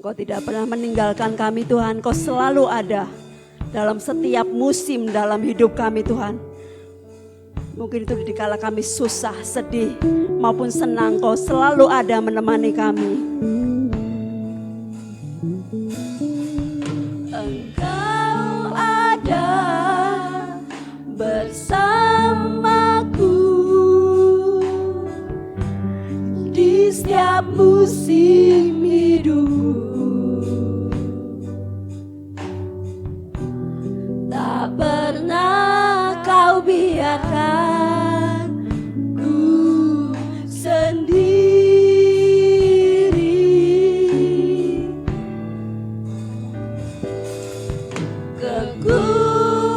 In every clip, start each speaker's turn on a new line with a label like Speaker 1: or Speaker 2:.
Speaker 1: Engkau tidak pernah meninggalkan kami Tuhan. Engkau selalu ada dalam setiap musim dalam hidup kami Tuhan. Mungkin itu dikala kami susah, sedih maupun senang, Engkau selalu ada menemani kami. Engkau ada bersamaku di setiap musim hidupku. Tak pernah kau biarkan ku sendiri.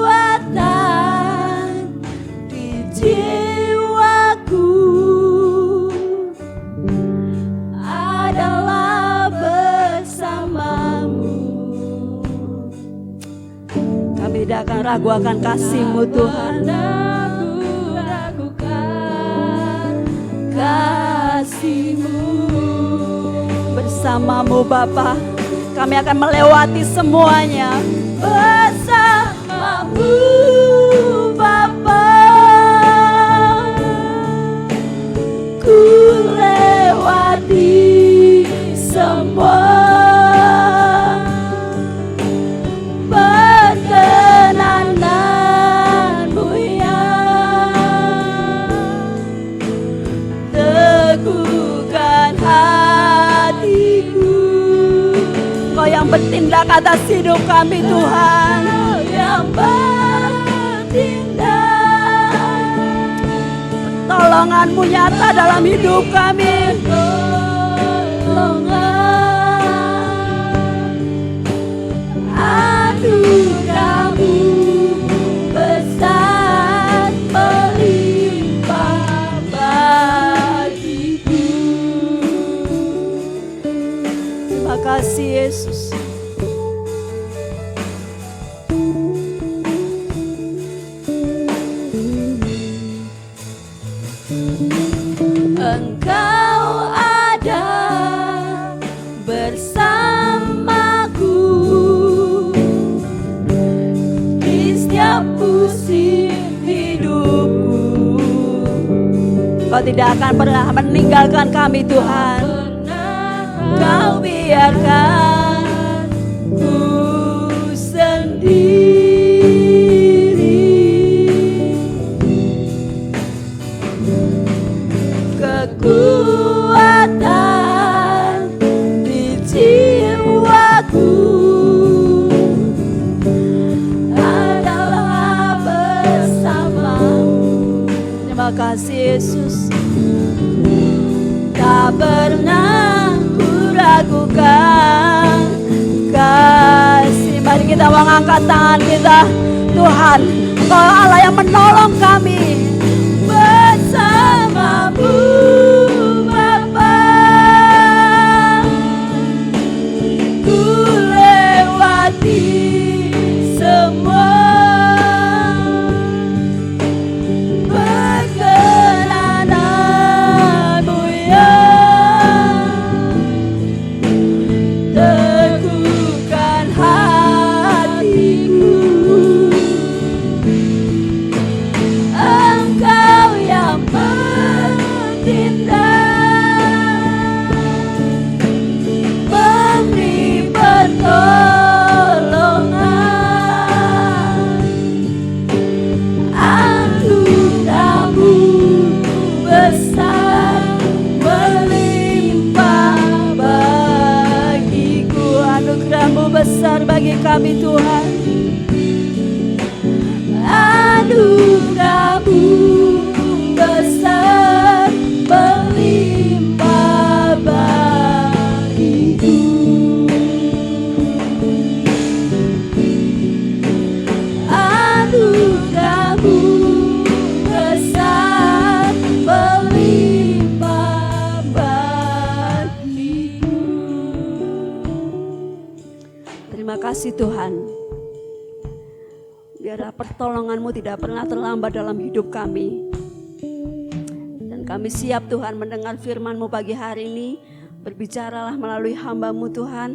Speaker 1: Kekuatan di jiwaku adalah bersamamu. Kami tidak akan ragu akan kasih-Mu Tuhan. Kasih-Mu bersamamu Bapa, kami akan melewati semuanya bersamamu Bapa. Ku lewati semua perkenananmu ya, teguhkan hatiku. Kau yang bertindak atas hidup kami Tuhan, yang bertindak. Pertolongan-Mu nyata dalam hidup kami. Anugerah-Mu besar melimpah bagiku. Terima kasih Yesus. Engkau ada bersamaku di setiap musim hidupku. Kau tidak akan pernah meninggalkan kami Tuhan. Kau biarkan ku sendiri. Kekuatan di jiwaku adalah bersamamu. Terima kasih Yesus. Tak pernah ku ragukan kasih. Mari kita mengangkat tangan kita. Tuhan, Engkau Allah yang menolong kami. Bersamamu Bapa, ku lewati semua perkenananmu ya, teguhkan hatiku. Engkau yang bertindak, memberi pertolongan. Anugerah-Mu besar melimpah bagiku. Anugerah-Mu besar bagi kami Tuhan. Anugerah-Mu besar melimpah bagiku. Anugerah-Mu besar melimpah bagiku. Terima kasih Tuhan. Biarlah pertolongan-Mu tidak pernah terlambat dalam hidup kami. Dan kami siap Tuhan mendengar firman-Mu pagi hari ini. Berbicaralah melalui hamba-Mu Tuhan,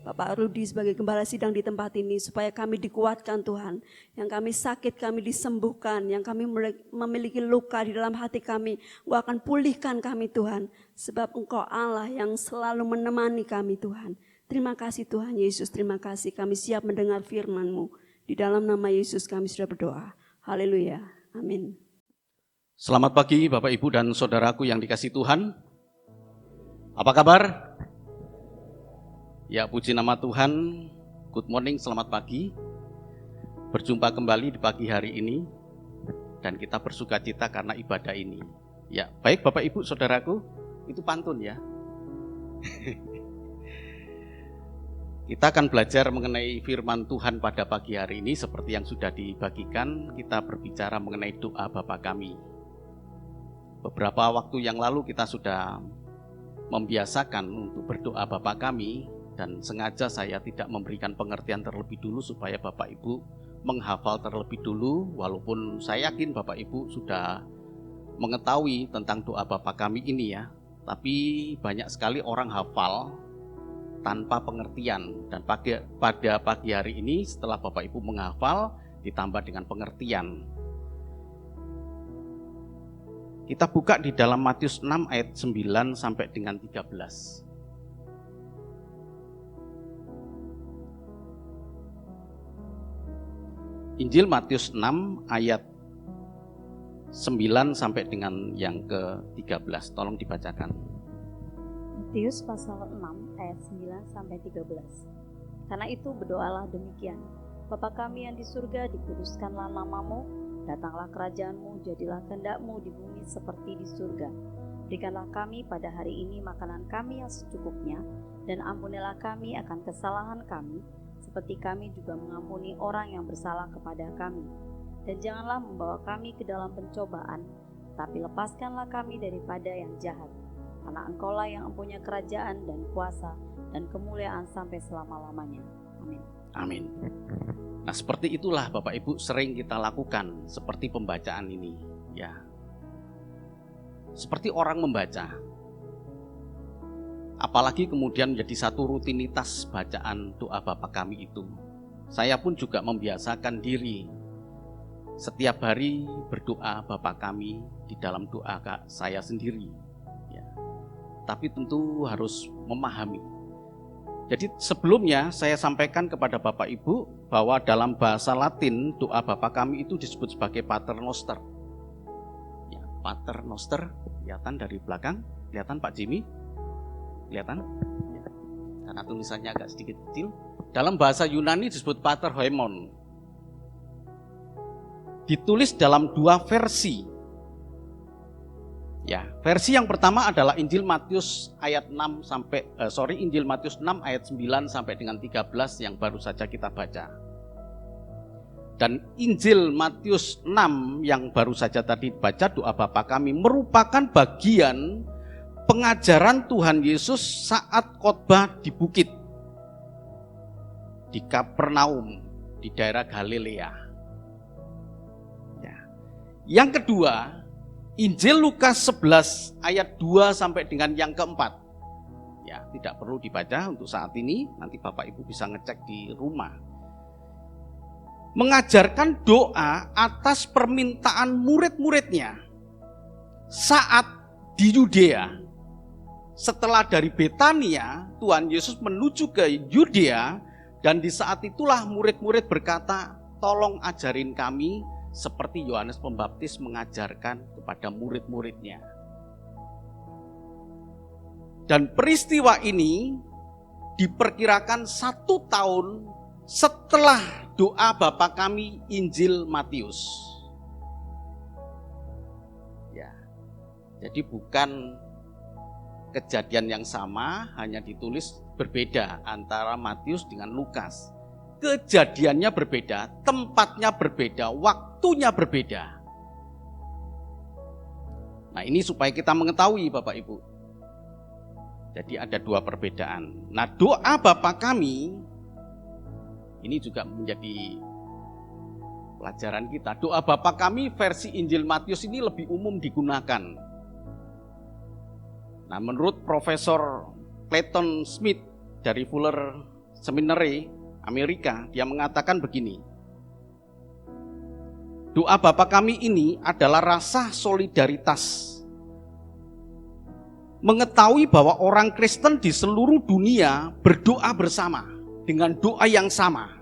Speaker 1: Bapak Rudi sebagai gembala sidang di tempat ini, supaya kami dikuatkan Tuhan. Yang kami sakit kami disembuhkan, yang kami memiliki luka di dalam hati kami, Engkau akan pulihkan kami Tuhan. Sebab Engkau Allah yang selalu menemani kami Tuhan. Terima kasih Tuhan Yesus, terima kasih kami siap mendengar firman-Mu. Di dalam nama Yesus kami sudah berdoa. Haleluya, amin.
Speaker 2: Selamat pagi Bapak Ibu dan Saudaraku yang dikasihi Tuhan. Apa kabar? Ya, puji nama Tuhan. Good morning, selamat pagi. Berjumpa kembali di pagi hari ini dan kita bersukacita karena ibadah ini. Ya, baik Bapak Ibu Saudaraku, itu pantun ya. Kita akan belajar mengenai firman Tuhan pada pagi hari ini seperti yang sudah dibagikan. Kita berbicara mengenai doa Bapa kami. Beberapa waktu yang lalu kita sudah membiasakan untuk berdoa Bapa kami. Dan sengaja saya tidak memberikan pengertian terlebih dulu supaya Bapak Ibu menghafal terlebih dulu. Walaupun saya yakin Bapak Ibu sudah mengetahui tentang doa Bapa kami ini ya. Tapi banyak sekali orang hafal tanpa pengertian. Dan pada pagi hari ini setelah Bapak Ibu menghafal ditambah dengan pengertian. Kita buka di dalam Matius 6 ayat 9 sampai dengan 13. Injil Matius 6 ayat 9 sampai dengan yang ke-13. Tolong dibacakan.
Speaker 3: Matius pasal 6 ayat 9 sampai 13. Karena itu berdoalah demikian. Bapa kami yang di surga, dikuduskanlah nama-Mu, datanglah kerajaan-Mu, jadilah kehendak-Mu di bumi seperti di surga. Berikanlah kami pada hari ini makanan kami yang secukupnya, dan ampunilah kami akan kesalahan kami, seperti kami juga mengampuni orang yang bersalah kepada kami. Dan janganlah membawa kami ke dalam pencobaan, tapi lepaskanlah kami daripada yang jahat. Karena Engkaulah yang mempunyai kerajaan dan kuasa dan kemuliaan sampai selama-lamanya. Amin.
Speaker 2: Amin. Nah, seperti itulah Bapak Ibu sering kita lakukan seperti pembacaan ini, ya. Seperti orang membaca. Apalagi kemudian menjadi satu rutinitas bacaan doa Bapa kami itu. Saya pun juga membiasakan diri setiap hari berdoa Bapa kami di dalam doa saya sendiri. Ya. Tapi tentu harus memahami. Jadi sebelumnya saya sampaikan kepada Bapak Ibu bahwa dalam bahasa Latin doa Bapa kami itu disebut sebagai Pater Noster. Ya, Pater Noster, kelihatan dari belakang, kelihatan Pak Jimmy? Kelihatan? Ya. Karena tulisannya agak sedikit kecil. Dalam bahasa Yunani disebut Pater Hoemon. Ditulis dalam dua versi. Ya, versi yang pertama adalah Injil Matius ayat 6 Injil Matius 6 ayat 9 sampai dengan 13 yang baru saja kita baca. Dan Injil Matius 6 yang baru saja tadi baca doa Bapa kami merupakan bagian pengajaran Tuhan Yesus saat khotbah di bukit di Kapernaum di daerah Galilea. Ya. Yang kedua, Injil Lukas 11 ayat 2 sampai dengan yang keempat. Ya, tidak perlu dibaca untuk saat ini, nanti Bapak Ibu bisa ngecek di rumah. Mengajarkan doa atas permintaan murid-muridnya saat di Yudea. Setelah dari Betania, Tuhan Yesus menuju ke Yudea, dan di saat itulah murid-murid berkata, tolong ajarin kami seperti Yohanes Pembaptis mengajarkan kepada murid-muridnya. Dan peristiwa ini diperkirakan 1 tahun setelah doa Bapa kami Injil Matius. Ya, jadi bukan kejadian yang sama, hanya ditulis berbeda antara Matius dengan Lukas. Kejadiannya berbeda, tempatnya berbeda, waktunya berbeda. Nah, ini supaya kita mengetahui Bapak Ibu. Jadi ada dua perbedaan. Nah, doa Bapa kami ini juga menjadi pelajaran kita. Doa Bapa kami versi Injil Matius ini lebih umum digunakan. Nah, menurut Profesor Clayton Smith dari Fuller Seminary Amerika, dia mengatakan begini. Doa Bapa Kami ini adalah rasa solidaritas. Mengetahui bahwa orang Kristen di seluruh dunia berdoa bersama dengan doa yang sama.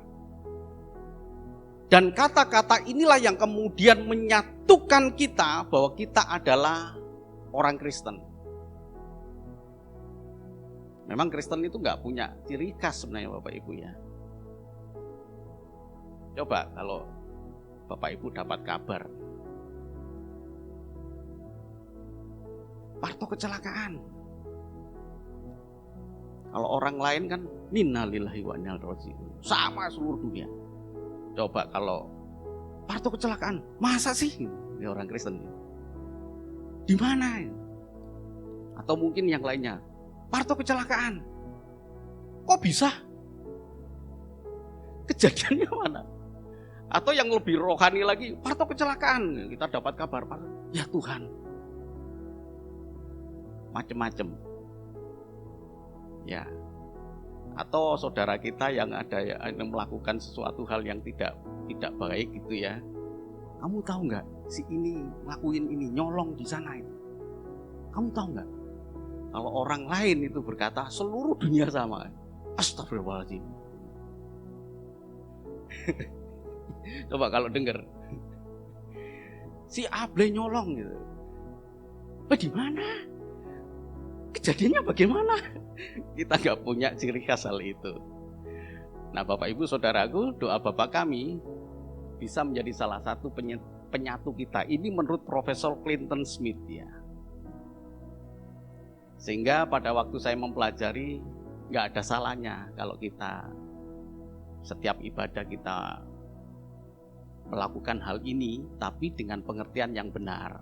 Speaker 2: Dan kata-kata inilah yang kemudian menyatukan kita bahwa kita adalah orang Kristen. Memang Kristen itu nggak punya ciri khas sebenarnya Bapak Ibu ya. Coba kalau Bapak Ibu dapat kabar, Parto kecelakaan. Kalau orang lain kan innalillahi wa inna ilaihi raji'un. Sama seluruh dunia. Coba kalau Parto kecelakaan, masa sih ya orang Kristen? Di mana? Atau mungkin yang lainnya, Parto kecelakaan. Kok bisa? Kejadiannya mana? Atau yang lebih rohani lagi, Parto kecelakaan. Kita dapat kabar, ya Tuhan. Macem-macem. Ya. Atau saudara kita yang ada yang melakukan sesuatu hal yang tidak baik gitu ya. Kamu tahu nggak si ini ngelakuin ini, nyolong di sana itu. Kamu tahu nggak? Kalau orang lain itu berkata seluruh dunia sama. Astagfirullahaladzim. Coba kalau dengar si Able nyolong gitu. Di mana? Kejadiannya bagaimana? Kita nggak punya ciri khas hal itu. Nah Bapak Ibu Saudaraku, doa Bapa Kami bisa menjadi salah satu penyatu kita. Ini menurut Profesor Clayton Smith ya. Sehingga pada waktu saya mempelajari, nggak ada salahnya kalau kita setiap ibadah kita melakukan hal ini, tapi dengan pengertian yang benar.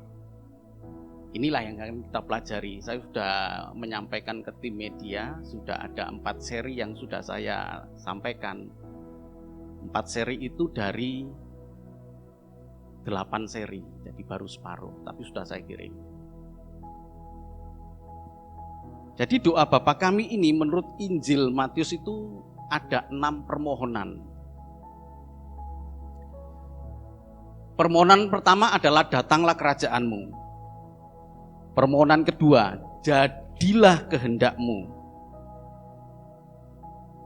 Speaker 2: Inilah yang akan kita pelajari. Saya sudah menyampaikan ke tim media, sudah ada 4 seri yang sudah saya sampaikan. 4 seri itu dari 8 seri, jadi baru separuh, tapi sudah saya kirim. Jadi doa Bapa Kami ini menurut Injil Matius itu ada 6 permohonan. Permohonan pertama adalah datanglah kerajaan-Mu. Permohonan kedua, jadilah kehendak-Mu.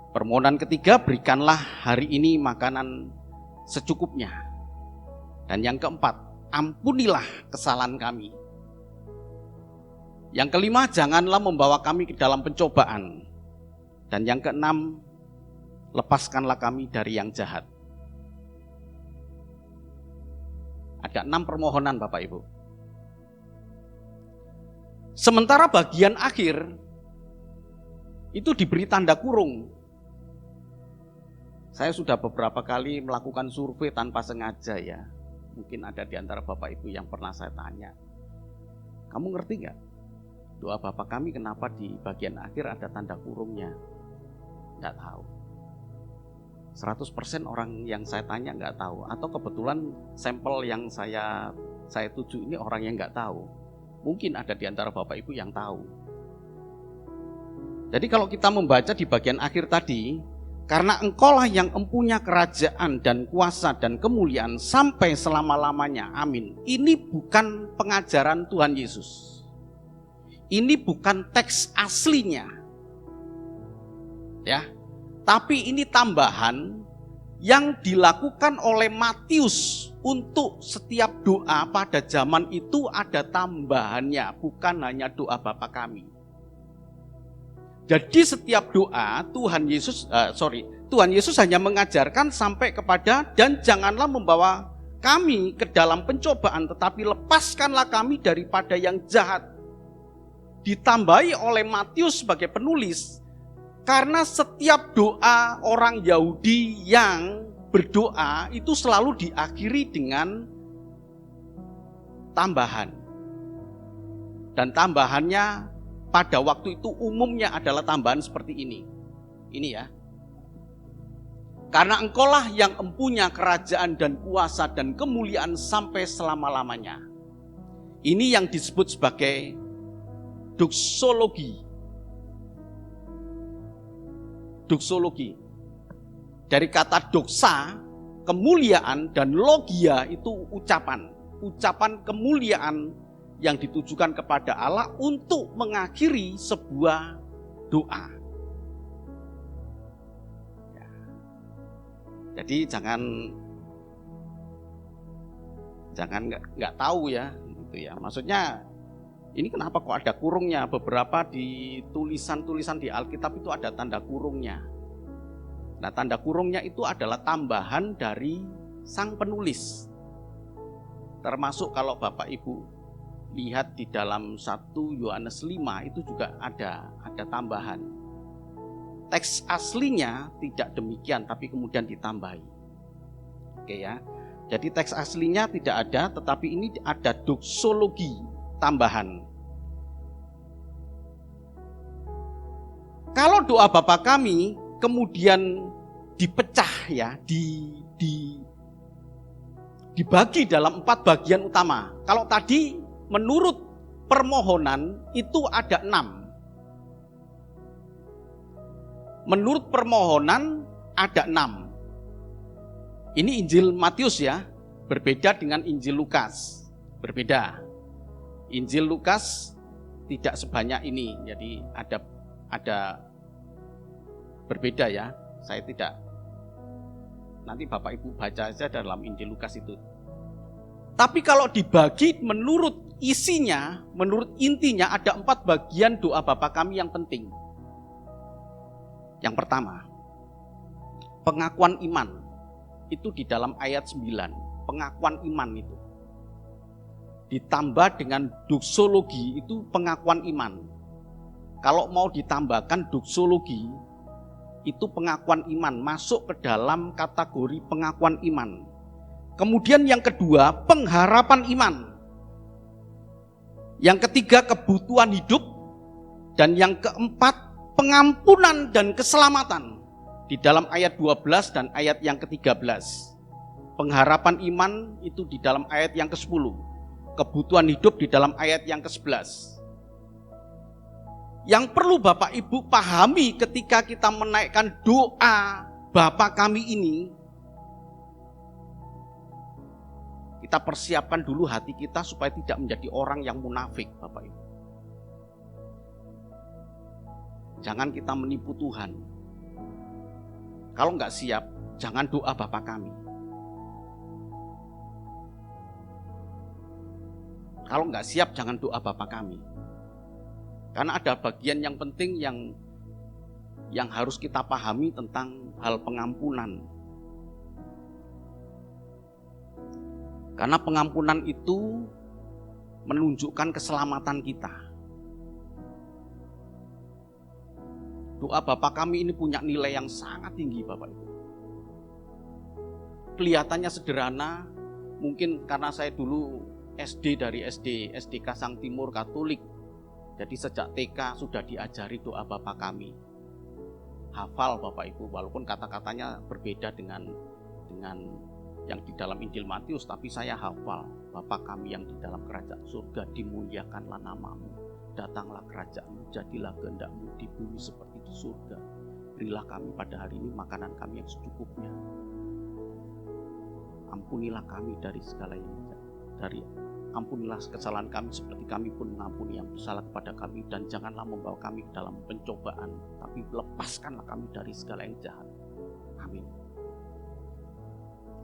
Speaker 2: Permohonan ketiga, berikanlah hari ini makanan secukupnya. Dan yang keempat, ampunilah kesalahan kami. Yang kelima, janganlah membawa kami ke dalam pencobaan. Dan yang keenam, lepaskanlah kami dari yang jahat. Ada 6 permohonan Bapak Ibu. Sementara bagian akhir itu diberi tanda kurung. Saya sudah beberapa kali melakukan survei tanpa sengaja ya. Mungkin ada di antara Bapak Ibu yang pernah saya tanya. Kamu ngerti gak? Doa Bapa Kami kenapa di bagian akhir ada tanda kurungnya? Gak tahu. 100% orang yang saya tanya gak tahu. Atau kebetulan sampel yang saya tuju ini orang yang gak tahu. Mungkin ada di antara Bapak Ibu yang tahu. Jadi kalau kita membaca di bagian akhir tadi, karena Engkaulah yang empunya kerajaan dan kuasa dan kemuliaan sampai selama-lamanya. Amin. Ini bukan pengajaran Tuhan Yesus. Ini bukan teks aslinya. Ya. Tapi ini tambahan yang dilakukan oleh Matius untuk setiap doa pada zaman itu ada tambahannya, bukan hanya doa Bapa Kami. Jadi setiap doa Tuhan Yesus hanya mengajarkan sampai kepada dan janganlah membawa kami ke dalam pencobaan, tetapi lepaskanlah kami daripada yang jahat. Ditambahi oleh Matius sebagai penulis, karena setiap doa orang Yahudi yang berdoa itu selalu diakhiri dengan tambahan. Dan tambahannya pada waktu itu umumnya adalah tambahan seperti ini. Ini ya. Karena Engkaulah yang empunya kerajaan dan kuasa dan kemuliaan sampai selama-lamanya. Ini yang disebut sebagai doxologi. Doxologi. Dari kata doxa, kemuliaan, dan logia itu ucapan. Ucapan kemuliaan yang ditujukan kepada Allah untuk mengakhiri sebuah doa. Ya. Jadi jangan nggak tahu ya, gitu ya. Maksudnya ini kenapa kok ada kurungnya? Beberapa di tulisan-tulisan di Alkitab itu ada tanda kurungnya. Nah, tanda kurungnya itu adalah tambahan dari sang penulis. Termasuk kalau Bapak Ibu lihat di dalam 1 Yohanes 5 itu juga ada tambahan. Teks aslinya tidak demikian, tapi kemudian ditambahi. Oke ya. Jadi teks aslinya tidak ada, tetapi ini ada doxologi tambahan. Kalau doa Bapa kami kemudian dipecah ya, dibagi dalam 4 bagian utama. Kalau tadi menurut permohonan itu ada 6. Menurut permohonan ada 6. Ini Injil Matius ya, berbeda dengan Injil Lukas. Berbeda. Injil Lukas tidak sebanyak ini, jadi ada berbeda ya. Saya tidak, nanti Bapak Ibu baca saja dalam Injil Lukas itu. Tapi kalau dibagi menurut isinya, menurut intinya ada 4 bagian doa Bapa kami yang penting. Yang pertama, pengakuan iman. Itu di dalam ayat 9, pengakuan iman itu. Ditambah dengan doxologi itu pengakuan iman. Kalau mau ditambahkan doxologi, itu pengakuan iman, masuk ke dalam kategori pengakuan iman. Kemudian yang kedua, pengharapan iman. Yang ketiga, kebutuhan hidup. Dan yang keempat, pengampunan dan keselamatan. Di dalam ayat 12 dan ayat yang ke-13. Pengharapan iman itu di dalam ayat yang ke-10. Kebutuhan hidup di dalam ayat yang ke-11. Yang perlu Bapak Ibu pahami ketika kita menaikkan doa Bapa kami ini, kita persiapkan dulu hati kita supaya tidak menjadi orang yang munafik, Bapak Ibu. Jangan kita menipu Tuhan. Kalau nggak siap, jangan doa Bapa kami. Kalau nggak siap, jangan doa Bapa kami. Karena ada bagian yang penting yang harus kita pahami tentang hal pengampunan. Karena pengampunan itu menunjukkan keselamatan kita. Doa Bapa kami ini punya nilai yang sangat tinggi, Bapak Ibu. Kelihatannya sederhana, mungkin karena saya dulu dari SD Kasang Timur Katolik. Jadi sejak TK sudah diajari doa Bapa kami. Hafal Bapak Ibu, walaupun kata-katanya berbeda dengan yang di dalam Injil Matius, tapi saya hafal. Bapa kami yang di dalam kerajaan surga, dimuliakanlah namamu. Datanglah kerajaanmu, jadilah kehendak-mu di bumi seperti di surga. Berilah kami pada hari ini makanan kami yang secukupnya. Ampunilah kami dari segala ampunilah kesalahan kami seperti kami pun mengampuni yang bersalah kepada kami, dan janganlah membawa kami ke dalam pencobaan, tapi lepaskanlah kami dari segala yang jahat. Amin.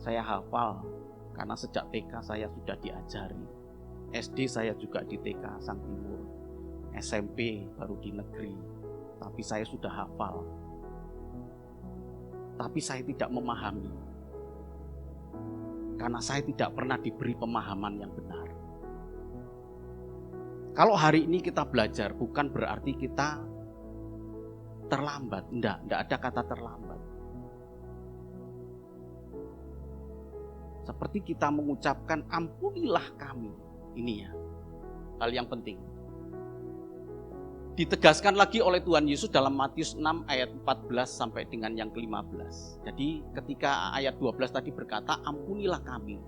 Speaker 2: Saya hafal karena sejak TK saya sudah diajari. SD saya juga di TK Sang Timur. SMP baru di negeri, tapi saya sudah hafal. Tapi saya tidak memahami, karena saya tidak pernah diberi pemahaman yang benar. Kalau hari ini kita belajar, bukan berarti kita terlambat. Enggak ada kata terlambat. Seperti kita mengucapkan ampunilah kami. Ini ya, hal yang penting. Ditegaskan lagi oleh Tuhan Yesus dalam Matius 6 ayat 14 sampai dengan yang ke-15. Jadi ketika ayat 12 tadi berkata, ampunilah kami.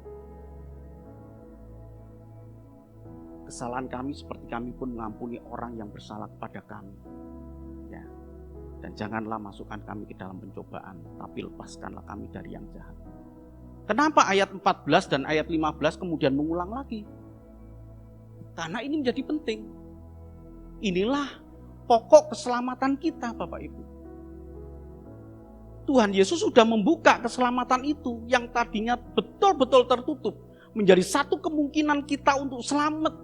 Speaker 2: kesalahan kami seperti kami pun mengampuni orang yang bersalah kepada kami. Ya. Dan janganlah masukkan kami ke dalam pencobaan, tapi lepaskanlah kami dari yang jahat. Kenapa ayat 14 dan ayat 15 kemudian mengulang lagi? Karena ini menjadi penting. Inilah pokok keselamatan kita, Bapak Ibu. Tuhan Yesus sudah membuka keselamatan itu yang tadinya betul-betul tertutup, menjadi satu kemungkinan kita untuk selamat.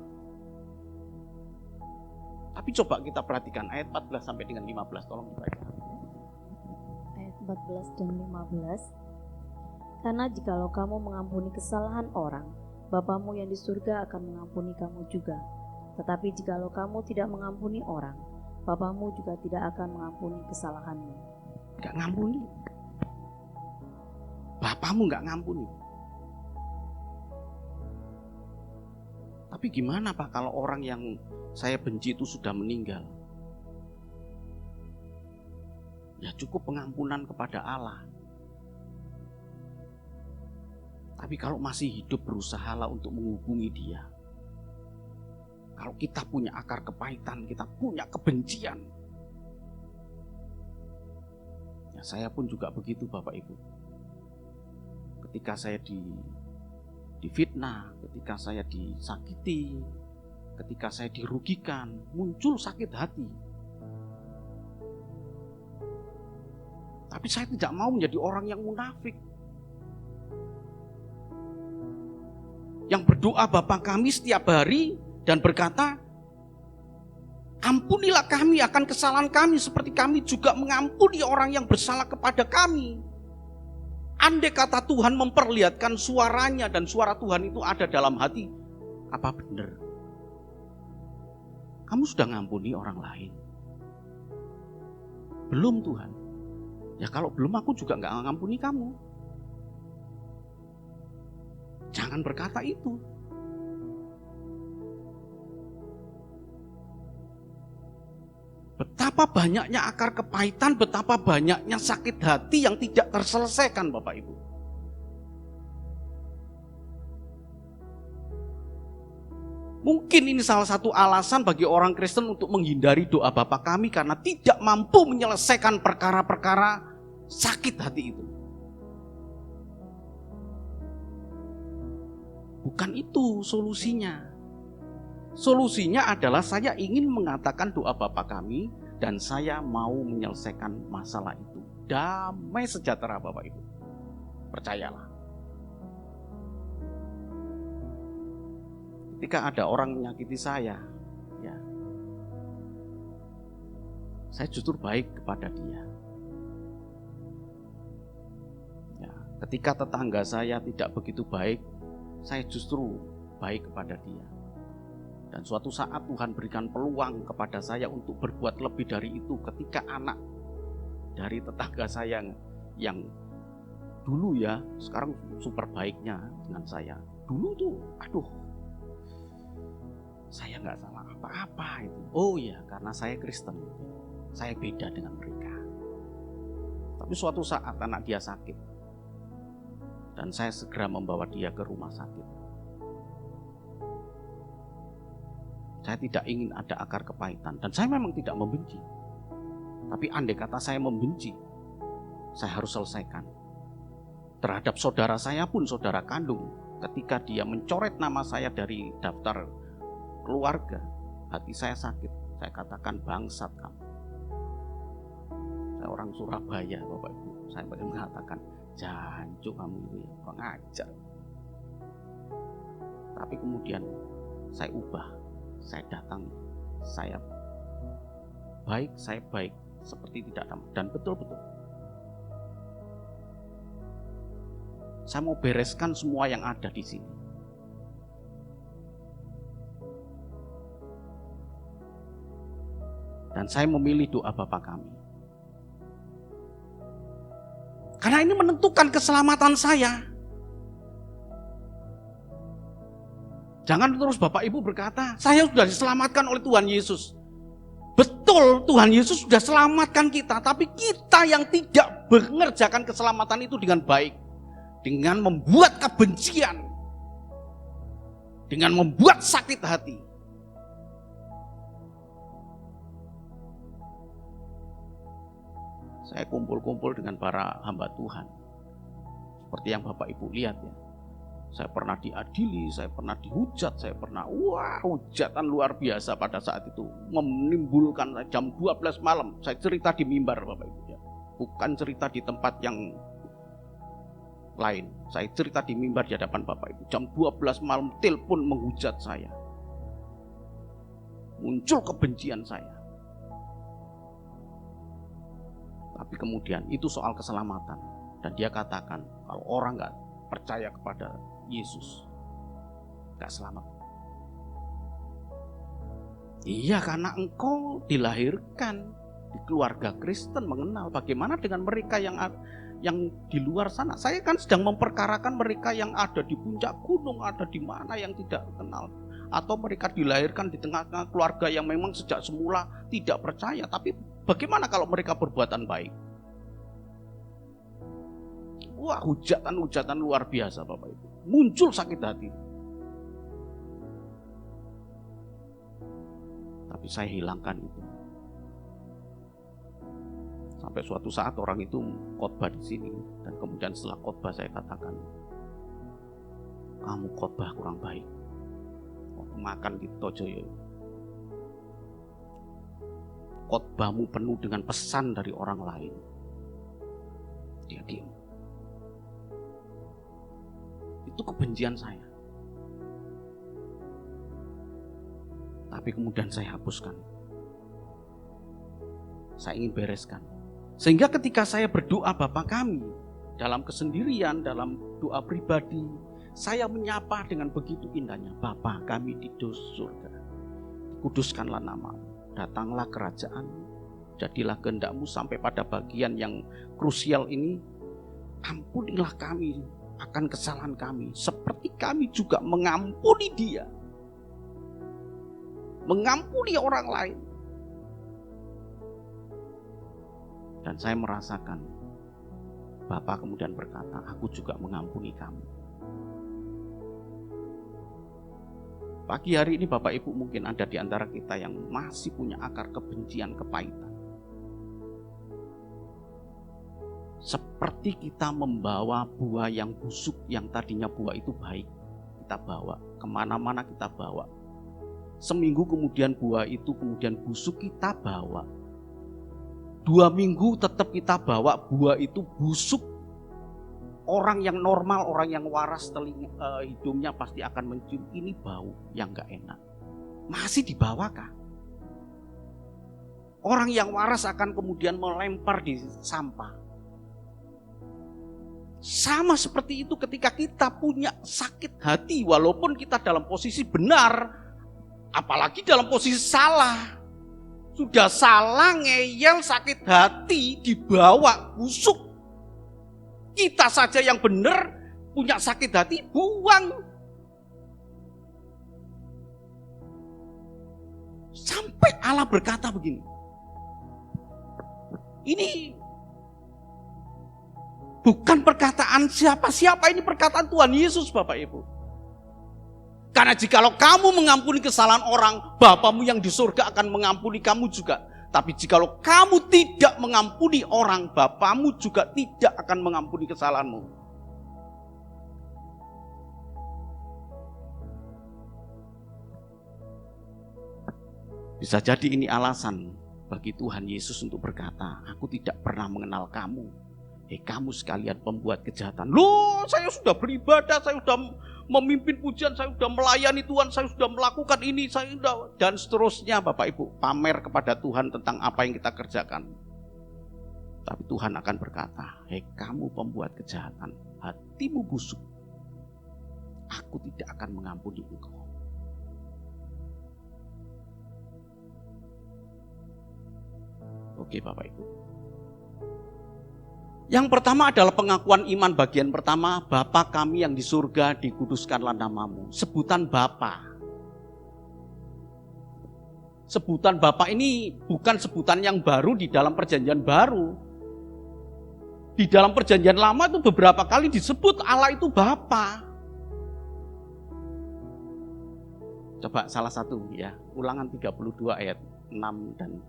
Speaker 2: Tapi coba kita perhatikan ayat 14 sampai dengan 15, tolong dibaca.
Speaker 3: Ayat 14 dan 15. Karena jikalau kamu mengampuni kesalahan orang, Bapamu yang di surga akan mengampuni kamu juga. Tetapi jikalau kamu tidak mengampuni orang, Bapamu juga tidak akan mengampuni kesalahanmu.
Speaker 2: Gak ngampuni. Bapamu gak ngampuni. Tapi gimana Pak kalau orang yang saya benci itu sudah meninggal? Ya cukup pengampunan kepada Allah. Tapi kalau masih hidup berusahalah untuk menghubungi dia. Kalau kita punya akar kepahitan, kita punya kebencian. Ya, saya pun juga begitu Bapak Ibu. Ketika saya difitnah, ketika saya disakiti, ketika saya dirugikan, muncul sakit hati. Tapi saya tidak mau menjadi orang yang munafik. Yang berdoa Bapa kami setiap hari dan berkata, ampunilah kami akan kesalahan kami seperti kami juga mengampuni orang yang bersalah kepada kami. Andai kata Tuhan memperlihatkan suaranya dan suara Tuhan itu ada dalam hati, apa benar? Kamu sudah ngampuni orang lain? Belum Tuhan. Ya kalau belum aku juga gak ngampuni kamu. Jangan berkata itu. Betapa banyaknya akar kepahitan, betapa banyaknya sakit hati yang tidak terselesaikan Bapak Ibu. Mungkin ini salah satu alasan bagi orang Kristen untuk menghindari doa Bapa kami karena tidak mampu menyelesaikan perkara-perkara sakit hati itu. Bukan itu solusinya. Solusinya adalah saya ingin mengatakan doa Bapa kami dan saya mau menyelesaikan masalah itu. Damai sejahtera Bapak Ibu. Percayalah. Ketika ada orang menyakiti saya, ya, saya justru baik kepada dia. Ya, ketika tetangga saya tidak begitu baik, saya justru baik kepada dia. Dan suatu saat Tuhan berikan peluang kepada saya untuk berbuat lebih dari itu ketika anak dari tetangga saya yang dulu ya, sekarang super baiknya dengan saya. Dulu tuh, aduh, saya nggak salah apa-apa itu. Oh ya, karena saya Kristen, saya beda dengan mereka. Tapi suatu saat anak dia sakit, dan saya segera membawa dia ke rumah sakit. Saya tidak ingin ada akar kepahitan, dan saya memang tidak membenci. Tapi andai kata saya membenci, saya harus selesaikan. Terhadap saudara saya pun, saudara kandung, ketika dia mencoret nama saya dari daftar keluarga, hati saya sakit. Saya katakan bangsat kamu. Saya orang Surabaya Bapak Ibu. Saya pengen mengatakan jancuk kamu itu ya, kurang ajar. Tapi kemudian saya ubah, saya datang, saya baik seperti tidak ada. Dan betul-betul saya mau bereskan semua yang ada di sini. Dan saya memilih doa Bapa kami. Karena ini menentukan keselamatan saya. Jangan terus Bapak Ibu berkata, saya sudah diselamatkan oleh Tuhan Yesus. Betul, Tuhan Yesus sudah selamatkan kita. Tapi kita yang tidak mengerjakan keselamatan itu dengan baik. Dengan membuat kebencian. Dengan membuat sakit hati. Saya kumpul-kumpul dengan para hamba Tuhan. Seperti yang Bapak Ibu lihat ya. Saya pernah diadili, saya pernah dihujat, saya pernah hujatan luar biasa pada saat itu. Menimbulkan jam 12 malam, saya cerita di mimbar Bapak Ibu ya. Bukan cerita di tempat yang lain. Saya cerita di mimbar di hadapan Bapak Ibu. Jam 12 malam telepon menghujat saya. Muncul kebencian saya. Tapi kemudian itu soal keselamatan. Dan dia katakan kalau orang gak percaya kepada Yesus gak selamat. Iya, karena engkau dilahirkan di keluarga Kristen, mengenal. Bagaimana dengan mereka yang di luar sana? Saya kan sedang memperkarakan mereka yang ada di puncak gunung, ada di mana yang tidak kenal. Atau mereka dilahirkan di tengah-tengah keluarga yang memang sejak semula tidak percaya. Tapi bagaimana kalau mereka berbuatan baik? Wah, hujatan-hujatan luar biasa Bapak Ibu. Muncul sakit hati. Tapi saya hilangkan itu. Sampai suatu saat orang itu khotbah di sini. Dan kemudian setelah khotbah saya katakan, kamu khotbah kurang baik. Waktu makan di Tojoyo, khotbahmu penuh dengan pesan dari orang lain. Dia diam. Itu kebencian saya. Tapi kemudian saya hapuskan. Saya ingin bereskan. Sehingga ketika saya berdoa Bapa kami, dalam kesendirian, dalam doa pribadi, saya menyapa dengan begitu indahnya, Bapa kami di surga, dikuduskanlah namamu, datanglah kerajaanmu, jadilah kehendak-mu. Sampai pada bagian yang krusial ini, ampunilah kami akan kesalahan kami, seperti kami juga mengampuni dia, mengampuni orang lain. Dan saya merasakan Bapa kemudian berkata, aku juga mengampuni kamu. Pagi hari ini Bapak Ibu mungkin ada di antara kita yang masih punya akar kebencian, kepahitan. Seperti kita membawa buah yang busuk, yang tadinya buah itu baik, kita bawa kemana-mana, kita bawa. Seminggu kemudian buah itu kemudian busuk, kita bawa. 2 minggu tetap kita bawa buah itu busuk. Orang yang normal, orang yang waras hidungnya pasti akan mencium ini bau yang gak enak. Masih dibawakah? Orang yang waras akan kemudian melempar di sampah. Sama seperti itu ketika kita punya sakit hati, walaupun kita dalam posisi benar, apalagi dalam posisi salah. Sudah salah, ngeyel, sakit hati, dibawa busuk. Kita saja yang benar punya sakit hati, buang. Sampai Allah berkata begini. Ini bukan perkataan siapa-siapa, ini perkataan Tuhan Yesus Bapak Ibu. Karena jikalau kamu mengampuni kesalahan orang, Bapamu yang di surga akan mengampuni kamu juga. Tapi jikalau kamu tidak mengampuni orang, Bapamu juga tidak akan mengampuni kesalahanmu. Bisa jadi ini alasan bagi Tuhan Yesus untuk berkata, aku tidak pernah mengenal kamu. Kamu sekalian pembuat kejahatan. Loh, saya sudah beribadah, saya sudah memimpin pujian, saya sudah melayani Tuhan, saya sudah melakukan ini, saya sudah, dan seterusnya Bapak Ibu, pamer kepada Tuhan tentang apa yang kita kerjakan. Tapi Tuhan akan berkata, kamu pembuat kejahatan, hatimu busuk, aku tidak akan mengampuni engkau. Oke Bapak Ibu. Yang pertama adalah pengakuan iman bagian pertama, Bapa kami yang di surga, dikuduskanlah namamu. Sebutan Bapa. Sebutan Bapa ini bukan sebutan yang baru di dalam perjanjian baru. Di dalam perjanjian lama itu beberapa kali disebut Allah itu Bapa. Coba salah satu ya, Ulangan 32 ayat 6 dan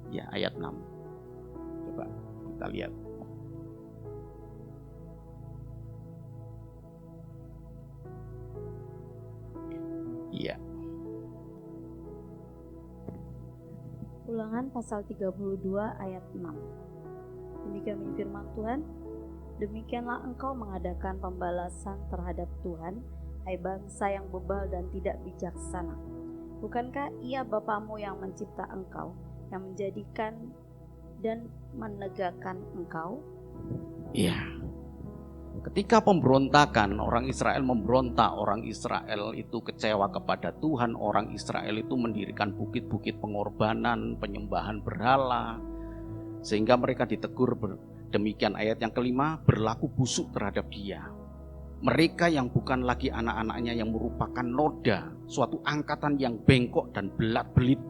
Speaker 2: ya ayat 6. Coba. kita lihat. Iya.
Speaker 3: Ulangan pasal 32 ayat 6. Demikian firman Tuhan, demikianlah engkau mengadakan pembalasan terhadap Tuhan, hai bangsa yang bebal dan tidak bijaksana. Bukankah ia Bapamu yang mencipta engkau, yang menjadikan dan menegakkan engkau?
Speaker 2: Iya. Ketika pemberontakan, orang Israel memberontak, orang Israel itu kecewa kepada Tuhan, orang Israel itu mendirikan bukit-bukit pengorbanan, penyembahan berhala, sehingga mereka ditegur. Demikian ayat yang kelima, berlaku busuk terhadap dia. Mereka yang bukan lagi anak-anaknya, yang merupakan noda, suatu angkatan yang bengkok dan belat-belit.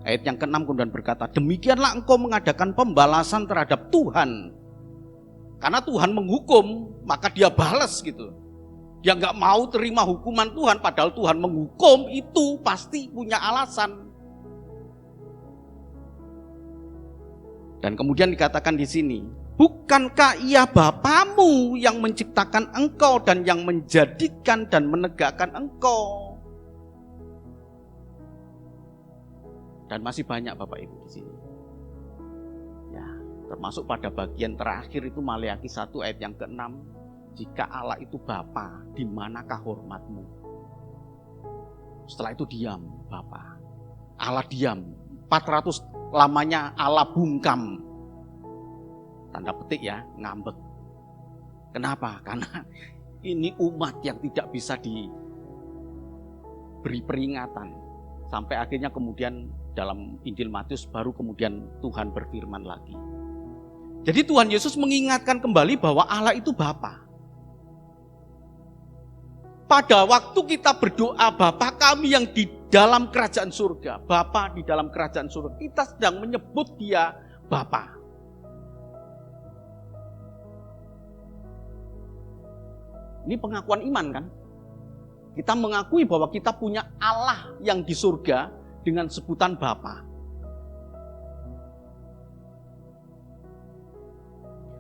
Speaker 2: Ayat yang keenam kemudian berkata, demikianlah engkau mengadakan pembalasan terhadap Tuhan. Karena Tuhan menghukum, maka dia balas gitu. Dia nggak mau terima hukuman Tuhan, padahal Tuhan menghukum, itu pasti punya alasan. Dan kemudian dikatakan di sini, bukankah ia Bapamu yang menciptakan engkau dan yang menjadikan dan menegakkan engkau? Dan masih banyak Bapak Ibu di sini. Ya, termasuk pada bagian terakhir itu Maleakhi 1 ayat yang ke-6. Jika Allah itu Bapa, di manakah hormatmu? Setelah itu diam Bapa. Allah diam. 400 lamanya Allah bungkam. Tanda petik ya, ngambek. Kenapa? Karena ini umat yang tidak bisa diberi peringatan. Sampai akhirnya kemudian dalam Injil Matius baru kemudian Tuhan berfirman lagi. Jadi Tuhan Yesus mengingatkan kembali bahwa Allah itu Bapa. Pada waktu kita berdoa, Bapa kami yang di dalam kerajaan surga, Bapa di dalam kerajaan surga, kita sedang menyebut dia Bapa. Ini pengakuan iman kan? Kita mengakui bahwa kita punya Allah yang di surga dengan sebutan Bapa.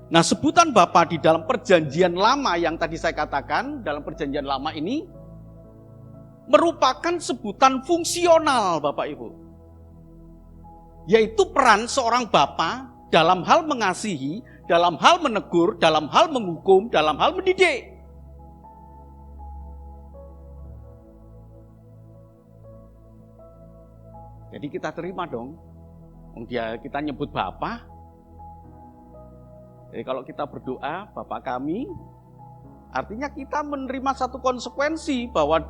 Speaker 2: Nah, sebutan Bapa di dalam perjanjian lama yang tadi saya katakan, dalam perjanjian lama ini merupakan sebutan fungsional Bapak Ibu. Yaitu peran seorang bapa dalam hal mengasihi, dalam hal menegur, dalam hal menghukum, dalam hal mendidik. Jadi kita terima dong. Kita nyebut Bapa. Jadi kalau kita berdoa, Bapa kami, artinya kita menerima satu konsekuensi bahwa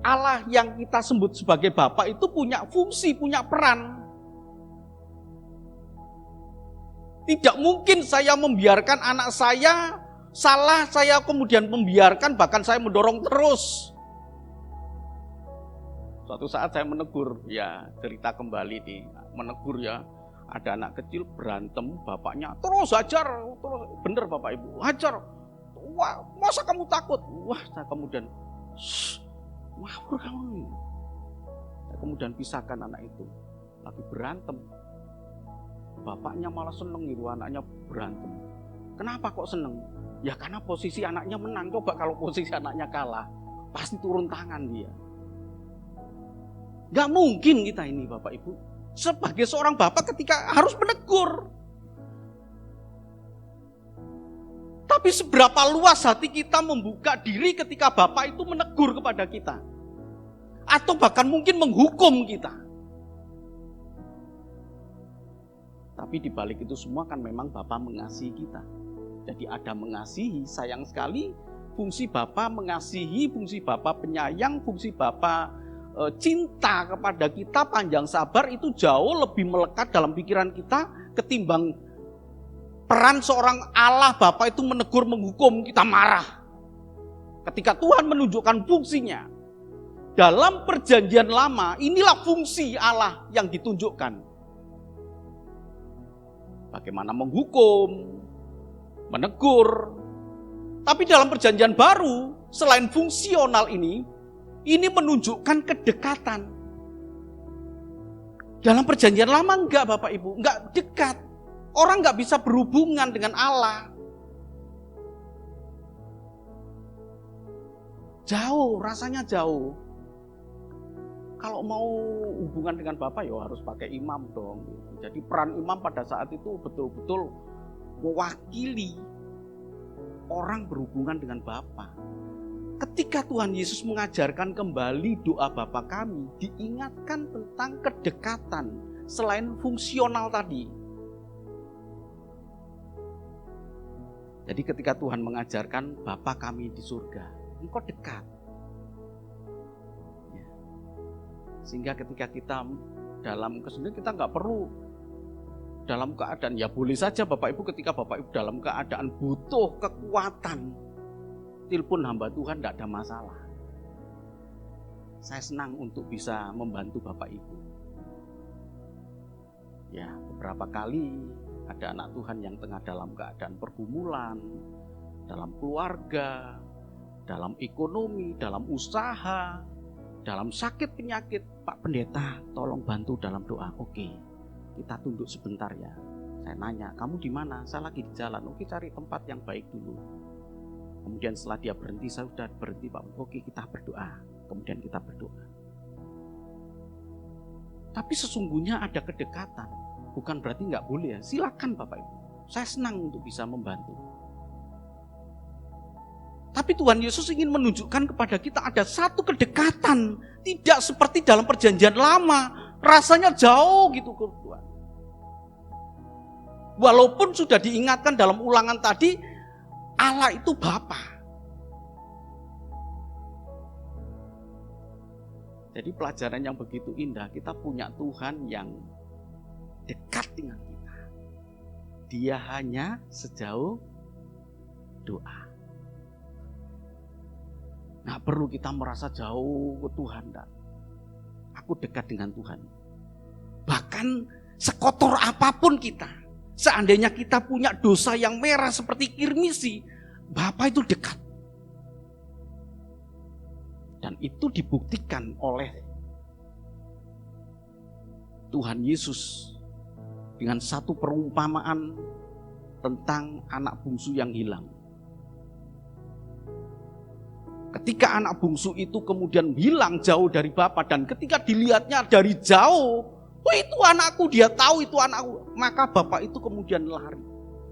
Speaker 2: Allah yang kita sebut sebagai Bapa itu punya fungsi, punya peran. Tidak mungkin saya membiarkan anak saya salah, saya kemudian membiarkan, bahkan saya mendorong terus. Suatu saat saya menegur, ya cerita kembali nih, menegur ya. Ada anak kecil berantem, bapaknya terus hajar, terus bener Bapak Ibu, hajar. Wah, masa kamu takut? Wah, saya kemudian, ngawur kamu. Saya kemudian pisahkan anak itu, lagi berantem. Bapaknya malah seneng gitu, anaknya berantem. Kenapa kok seneng? Ya karena posisi anaknya menang. Coba kalau posisi anaknya kalah, pasti turun tangan dia. Gak mungkin kita ini Bapak Ibu sebagai seorang bapak ketika harus menegur. Tapi seberapa luas hati kita membuka diri ketika bapak itu menegur kepada kita. Atau bahkan mungkin menghukum kita. Tapi di balik itu semua kan memang bapak mengasihi kita. Jadi ada mengasihi, sayang sekali fungsi bapak mengasihi, fungsi bapak penyayang, fungsi bapak cinta kepada kita, panjang sabar itu jauh lebih melekat dalam pikiran kita ketimbang peran seorang Allah Bapa itu menegur, menghukum, kita marah. Ketika Tuhan menunjukkan fungsinya dalam perjanjian lama, inilah fungsi Allah yang ditunjukkan. Bagaimana menghukum, menegur. Tapi dalam perjanjian baru, selain fungsional ini menunjukkan kedekatan. Dalam perjanjian lama enggak Bapak Ibu, enggak dekat. Orang nggak bisa berhubungan dengan Allah. Jauh, rasanya jauh. Kalau mau hubungan dengan Bapa ya harus pakai imam dong. Jadi peran imam pada saat itu betul-betul mewakili orang berhubungan dengan Bapa. Ketika Tuhan Yesus mengajarkan kembali doa Bapa kami, diingatkan tentang kedekatan selain fungsional tadi. Jadi ketika Tuhan mengajarkan Bapa kami di surga, engkau dekat. Ya. Sehingga ketika kita dalam kesulitan, kita nggak perlu dalam keadaan, ya boleh saja Bapak Ibu ketika Bapak Ibu dalam keadaan butuh kekuatan, telepon hamba Tuhan, tidak ada masalah. Saya senang untuk bisa membantu Bapak Ibu. Ya, beberapa kali ada anak Tuhan yang tengah dalam keadaan pergumulan, dalam keluarga, dalam ekonomi, dalam usaha, dalam sakit penyakit. Pak Pendeta, tolong bantu dalam doa. Oke, kita tunduk sebentar ya. Saya nanya, kamu di mana? Saya lagi di jalan. Oke, cari tempat yang baik dulu. Kemudian setelah dia berhenti, saya sudah berhenti Pak. Oke, kita berdoa. Kemudian kita berdoa. Tapi sesungguhnya ada kedekatan. Bukan berarti nggak boleh ya. Silakan Bapak Ibu. Saya senang untuk bisa membantu. Tapi Tuhan Yesus ingin menunjukkan kepada kita ada satu kedekatan. Tidak seperti dalam perjanjian lama. Rasanya jauh gitu ke Tuhan. Walaupun sudah diingatkan dalam ulangan tadi, Allah itu Bapa. Jadi pelajaran yang begitu indah, kita punya Tuhan yang dekat dengan kita. Dia hanya sejauh doa. Nggak perlu kita merasa jauh ke Tuhan. Enggak. Aku dekat dengan Tuhan. Bahkan sekotor apapun kita, seandainya kita punya dosa yang merah seperti kirmisi, Bapa itu dekat. Dan itu dibuktikan oleh Tuhan Yesus dengan satu perumpamaan tentang anak bungsu yang hilang. Ketika anak bungsu itu kemudian hilang jauh dari Bapa, dan ketika dilihatnya dari jauh, oh itu anakku, dia tahu itu anakku, maka Bapa itu kemudian lari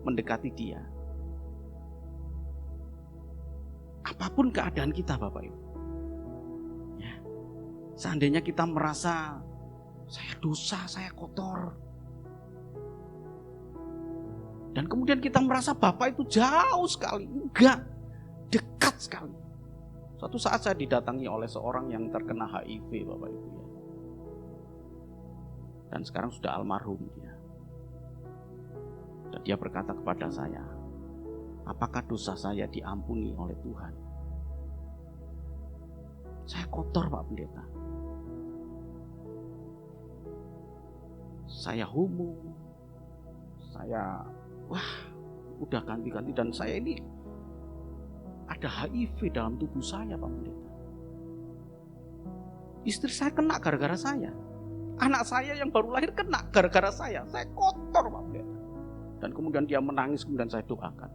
Speaker 2: mendekati dia. Apapun keadaan kita Bapak Ibu, ya, seandainya kita merasa saya dosa, saya kotor, dan kemudian kita merasa Bapa itu jauh sekali, enggak, dekat sekali. Suatu saat saya didatangi oleh seorang yang terkena HIV Bapak Ibu ya. Dan sekarang sudah almarhum dia. Dan dia berkata kepada saya, apakah dosa saya diampuni oleh Tuhan? Saya kotor Pak Pendeta. Saya homo. Saya, udah ganti-ganti, dan saya ini ada HIV dalam tubuh saya Pak Pendeta. Istri saya kena gara-gara saya. Anak saya yang baru lahir kena gara-gara saya. Saya kotor Pak Pendeta. Dan kemudian dia menangis, kemudian saya doakan.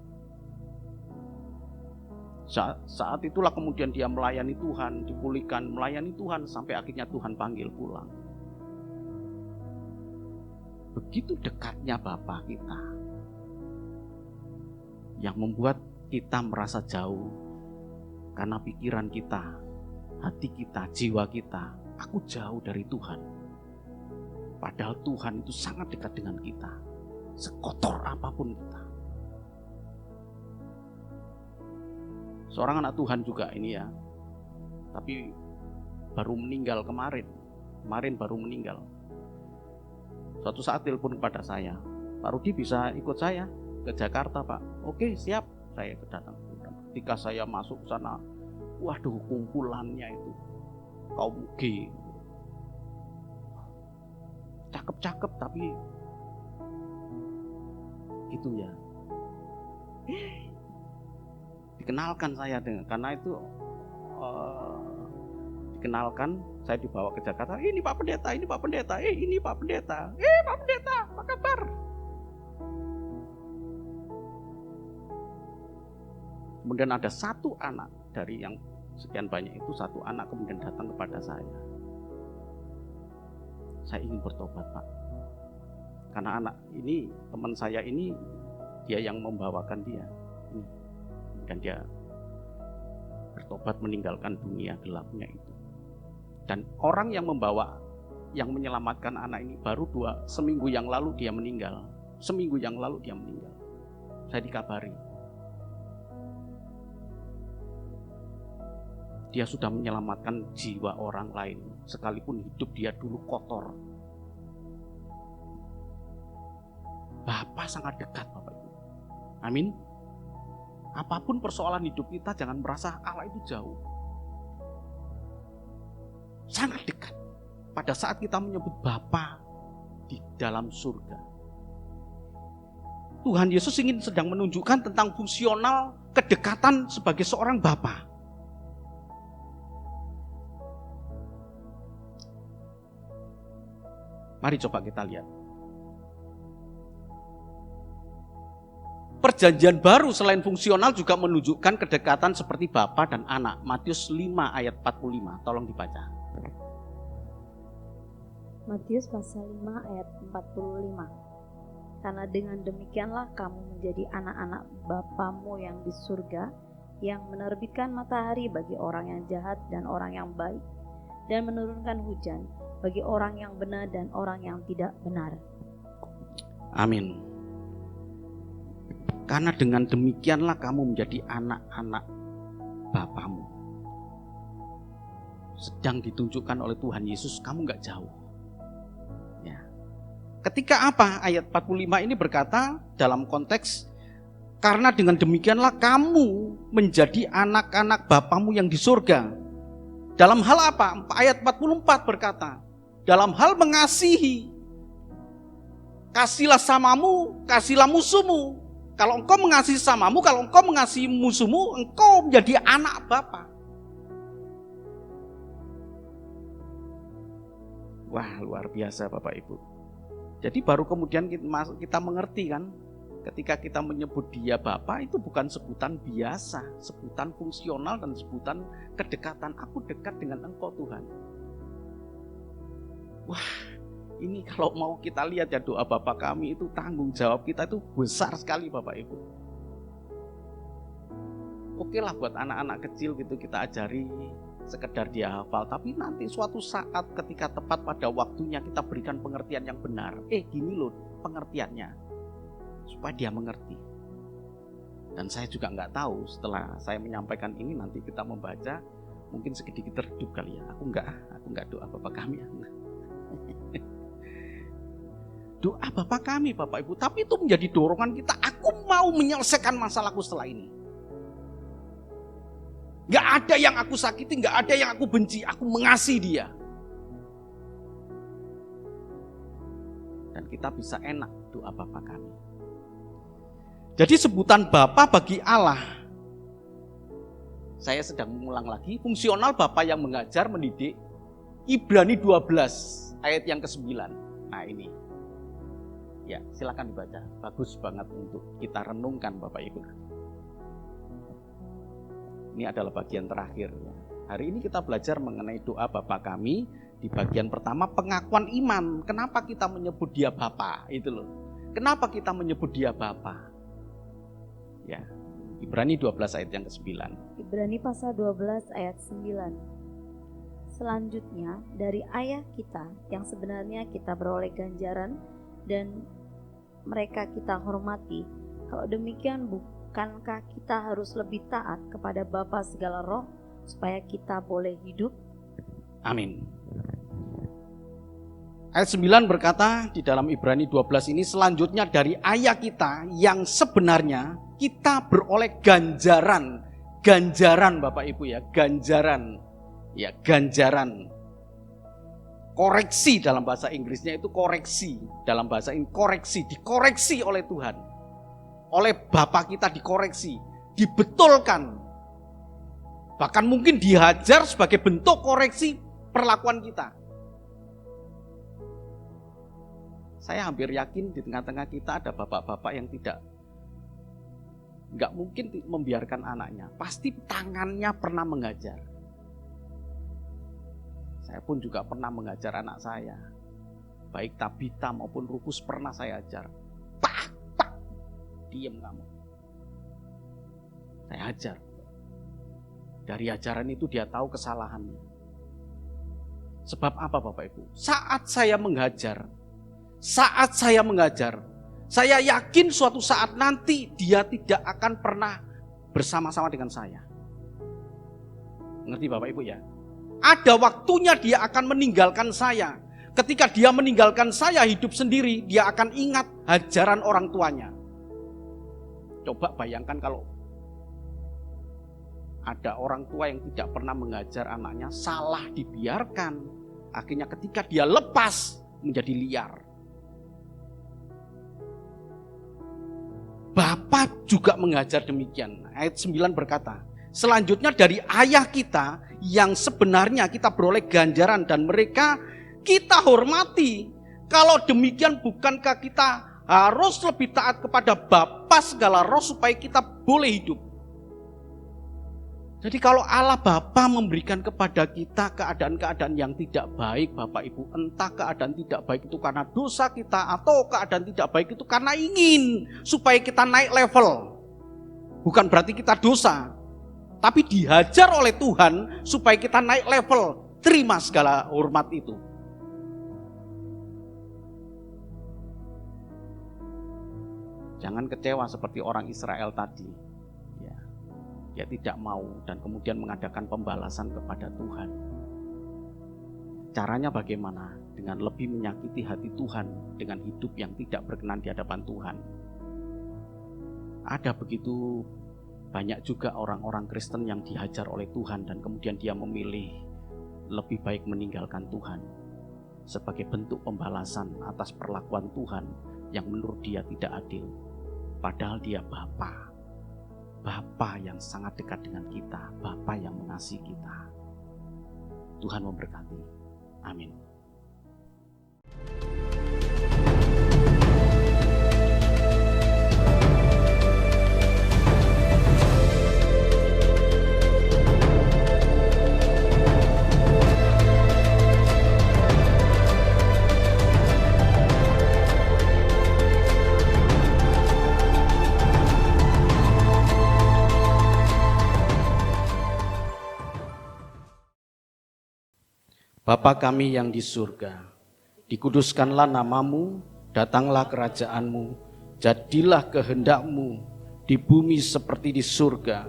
Speaker 2: Saat itulah kemudian dia melayani Tuhan, dipulihkan, melayani Tuhan, sampai akhirnya Tuhan panggil pulang. Begitu dekatnya Bapa kita, yang membuat kita merasa jauh, karena pikiran kita, hati kita, jiwa kita, aku jauh dari Tuhan. Padahal Tuhan itu sangat dekat dengan kita, sekotor apapun kita. Seorang anak Tuhan juga ini ya, tapi baru meninggal kemarin baru meninggal. Suatu saat telepon kepada saya, Pak Rudi bisa ikut saya ke Jakarta Pak? Oke siap, saya datang. Ketika saya masuk ke sana, waduh kumpulannya itu kaum gay, cakep-cakep tapi itu ya. Dikenalkan saya dengan, karena itu dikenalkan, saya dibawa ke Jakarta. Ini Pak Pendeta, ini Pak Pendeta, ini Pak Pendeta, Pak Pendeta, apa kabar? Kemudian ada satu anak dari yang sekian banyak itu, satu anak kemudian datang kepada saya. Saya ingin bertobat, Pak. Karena anak ini, teman saya ini, dia yang membawakan dia. Dan dia bertobat meninggalkan dunia gelapnya itu. Dan orang yang membawa, yang menyelamatkan anak ini baru seminggu yang lalu dia meninggal. Seminggu yang lalu dia meninggal. Saya dikabari. Dia sudah menyelamatkan jiwa orang lain, sekalipun hidup dia dulu kotor. Bapa sangat dekat, Bapak Ibu. Amin. Apapun persoalan hidup kita, jangan merasa Allah itu jauh. Sangat dekat. Pada saat kita menyebut Bapa di dalam surga. Tuhan Yesus sedang menunjukkan tentang fungsional kedekatan sebagai seorang Bapa. Mari coba kita lihat. Perjanjian baru selain fungsional juga menunjukkan kedekatan seperti Bapa dan anak. Matius 5 ayat 45, tolong dibaca.
Speaker 3: Matius pasal 5 ayat 45. Karena dengan demikianlah kamu menjadi anak-anak Bapamu yang di surga, yang menerbitkan matahari bagi orang yang jahat dan orang yang baik, dan menurunkan hujan bagi orang yang benar dan orang yang tidak benar.
Speaker 2: Amin. Karena dengan demikianlah kamu menjadi anak-anak Bapamu. Sedang ditunjukkan oleh Tuhan Yesus, kamu gak jauh. Ya. Ketika apa? Ayat 45 ini berkata dalam konteks, karena dengan demikianlah kamu menjadi anak-anak Bapamu yang di surga. Dalam hal apa? Ayat 44 berkata, dalam hal mengasihi, kasihlah samamu, kasihlah musuhmu. Kalau engkau mengasihi samamu, kalau engkau mengasihi musuhmu, engkau menjadi anak Bapa. Wah, luar biasa Bapak Ibu. Jadi baru kemudian kita mengerti kan, ketika kita menyebut dia Bapa, itu bukan sebutan biasa, sebutan fungsional dan sebutan kedekatan. Aku dekat dengan engkau Tuhan. Wah, ini kalau mau kita lihat ya, doa Bapa kami itu tanggung jawab kita itu besar sekali Bapak Ibu. Oke lah buat anak-anak kecil gitu kita ajari sekedar dia hafal, tapi nanti suatu saat ketika tepat pada waktunya kita berikan pengertian yang benar. Gini loh pengertiannya, supaya dia mengerti. Dan saya juga nggak tahu setelah saya menyampaikan ini nanti kita membaca mungkin sedikit terhidup kali ya. Aku nggak doa Bapa kami. Doa Bapa kami Bapak Ibu, tapi itu menjadi dorongan kita. Aku mau menyelesaikan masalahku setelah ini. Gak ada yang aku sakiti, gak ada yang aku benci. Aku mengasihi dia. Dan kita bisa enak doa Bapa kami. Jadi sebutan Bapa bagi Allah, saya sedang mengulang lagi, fungsional Bapa yang mengajar, mendidik. Ibrani 12 ayat yang ke-9. Nah ini. Ya, silakan dibaca. Bagus banget untuk kita renungkan Bapak Ibu. Ini adalah bagian terakhir. Hari ini kita belajar mengenai doa Bapa kami. Di bagian pertama pengakuan iman. Kenapa kita menyebut dia Bapa? Itu loh. Kenapa kita menyebut dia Bapa? Ya, Ibrani 12 ayat yang ke-9.
Speaker 3: Ibrani pasal 12 ayat 9. Selanjutnya dari ayah kita yang sebenarnya kita beroleh ganjaran dan mereka kita hormati. Kalau demikian bukankah kita harus lebih taat kepada Bapa segala roh supaya kita boleh hidup?
Speaker 2: Amin. Ayat 9 berkata di dalam Ibrani 12 ini, selanjutnya dari ayah kita yang sebenarnya kita beroleh ganjaran. Ganjaran Bapak Ibu ya, ganjaran. Ya, ganjaran. Koreksi dalam bahasa Inggrisnya itu koreksi. Dalam bahasa Inggris koreksi, dikoreksi oleh Tuhan. Oleh Bapa kita dikoreksi, dibetulkan. Bahkan mungkin dihajar sebagai bentuk koreksi perlakuan kita. Saya hampir yakin di tengah-tengah kita ada bapak-bapak yang tidak nggak mungkin membiarkan anaknya. Pasti tangannya pernah mengajar. Saya pun juga pernah mengajar anak saya. Baik Tabita maupun Rufus pernah saya ajar. Pak, diem kamu. Saya ajar. Dari ajaran itu dia tahu kesalahannya. Sebab apa Bapak Ibu? Saat saya mengajar, saya yakin suatu saat nanti dia tidak akan pernah bersama-sama dengan saya. Ngerti Bapak Ibu ya? Ada waktunya dia akan meninggalkan saya. Ketika dia meninggalkan saya hidup sendiri, dia akan ingat ajaran orang tuanya. Coba bayangkan kalau ada orang tua yang tidak pernah mengajar anaknya, salah dibiarkan. Akhirnya ketika dia lepas menjadi liar. Bapa juga mengajar demikian. Ayat 9 berkata, selanjutnya dari ayah kita yang sebenarnya kita beroleh ganjaran dan mereka kita hormati. Kalau demikian bukankah kita harus lebih taat kepada Bapa segala roh supaya kita boleh hidup? Jadi kalau Allah Bapa memberikan kepada kita keadaan-keadaan yang tidak baik Bapak Ibu, entah keadaan tidak baik itu karena dosa kita atau keadaan tidak baik itu karena ingin supaya kita naik level. Bukan berarti kita dosa, tapi dihajar oleh Tuhan supaya kita naik level, terima segala hormat itu. Jangan kecewa seperti orang Israel tadi. Dia tidak mau dan kemudian mengadakan pembalasan kepada Tuhan. Caranya bagaimana? Dengan lebih menyakiti hati Tuhan dengan hidup yang tidak berkenan di hadapan Tuhan. Ada begitu banyak juga orang-orang Kristen yang dihajar oleh Tuhan dan kemudian dia memilih lebih baik meninggalkan Tuhan sebagai bentuk pembalasan atas perlakuan Tuhan yang menurut dia tidak adil. Padahal dia Bapa yang sangat dekat dengan kita, Bapa yang mengasihi kita. Tuhan memberkati. Amin. Bapa kami yang di surga, dikuduskanlah namamu, datanglah kerajaanmu, jadilah kehendakmu di bumi seperti di surga.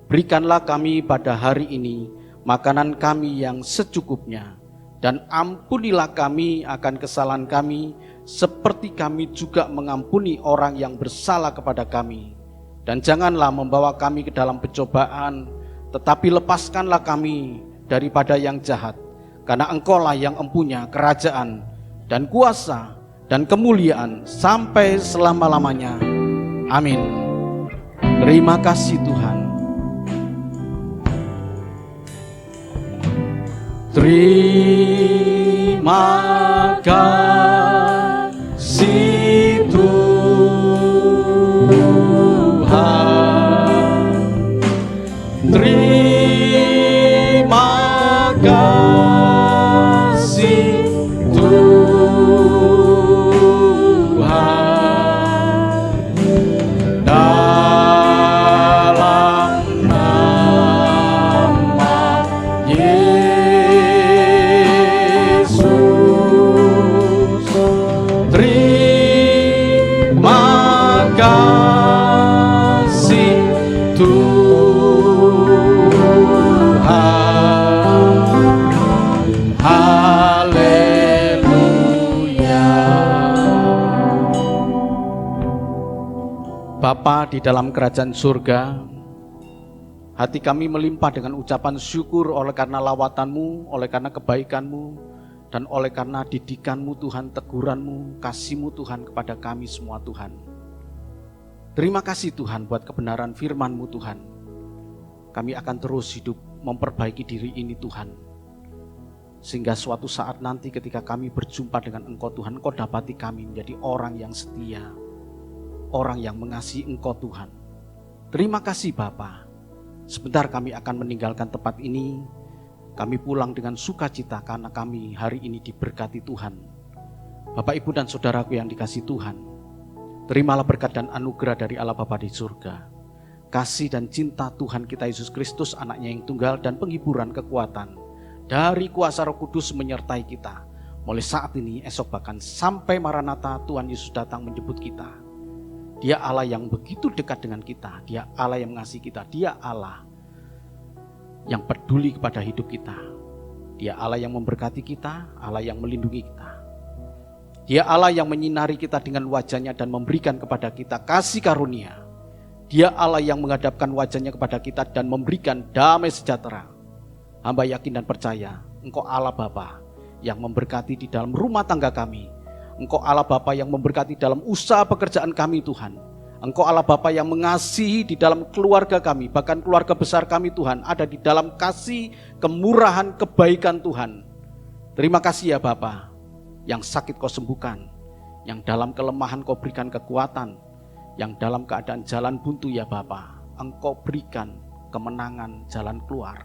Speaker 2: Berikanlah kami pada hari ini makanan kami yang secukupnya, dan ampunilah kami akan kesalahan kami, seperti kami juga mengampuni orang yang bersalah kepada kami. Dan janganlah membawa kami ke dalam pencobaan, tetapi lepaskanlah kami daripada yang jahat. Karena Engkaulah yang empunya kerajaan dan kuasa dan kemuliaan sampai selama-lamanya. Amin. Terima kasih Tuhan. Terima kasih Tuhan. Terima kasih Bapa di dalam kerajaan surga, hati kami melimpah dengan ucapan syukur oleh karena lawatan-Mu, oleh karena kebaikan-Mu, dan oleh karena didikan-Mu Tuhan, teguran-Mu, kasih-Mu Tuhan kepada kami semua Tuhan. Terima kasih Tuhan buat kebenaran firman-Mu Tuhan. Kami akan terus hidup memperbaiki diri ini Tuhan. Sehingga suatu saat nanti ketika kami berjumpa dengan Engkau Tuhan, Engkau dapati kami menjadi orang yang setia, orang yang mengasihi Engkau Tuhan. Terima kasih Bapa. Sebentar kami akan meninggalkan tempat ini. Kami pulang dengan sukacita karena kami hari ini diberkati Tuhan. Bapak, Ibu, dan saudaraku yang dikasihi Tuhan, terimalah berkat dan anugerah dari Allah Bapa di surga. Kasih dan cinta Tuhan kita Yesus Kristus, anaknya yang tunggal, dan penghiburan kekuatan dari kuasa Roh Kudus menyertai kita. Mulai saat ini, esok, bahkan sampai Maranatha Tuhan Yesus datang menjemput kita. Dia Allah yang begitu dekat dengan kita. Dia Allah yang mengasihi kita. Dia Allah yang peduli kepada hidup kita. Dia Allah yang memberkati kita, Allah yang melindungi kita. Dia Allah yang menyinari kita dengan wajahnya dan memberikan kepada kita kasih karunia. Dia Allah yang menghadapkan wajahnya kepada kita dan memberikan damai sejahtera. Hamba yakin dan percaya, Engkau Allah Bapa yang memberkati di dalam rumah tangga kami. Engkau Allah Bapa yang memberkati dalam usaha pekerjaan kami Tuhan. Engkau Allah Bapa yang mengasihi di dalam keluarga kami, bahkan keluarga besar kami Tuhan, ada di dalam kasih, kemurahan, kebaikan Tuhan. Terima kasih ya Bapa, yang sakit Kau sembuhkan, yang dalam kelemahan Kau berikan kekuatan, yang dalam keadaan jalan buntu ya Bapa, Engkau berikan kemenangan jalan keluar.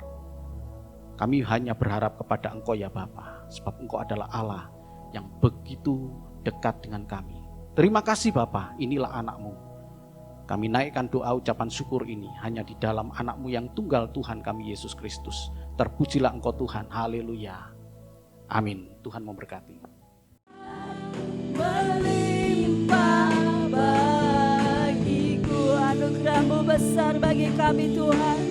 Speaker 2: Kami hanya berharap kepada Engkau ya Bapa, sebab Engkau adalah Allah yang begitu dekat dengan kami. Terima kasih Bapa, inilah anak-Mu. Kami naikkan doa ucapan syukur ini hanya di dalam anak-Mu yang tunggal Tuhan kami Yesus Kristus. Terpujilah Engkau Tuhan, haleluya. Amin. Tuhan memberkati.
Speaker 1: Melimpah bagiku, anugerah-Mu besar bagi kami Tuhan.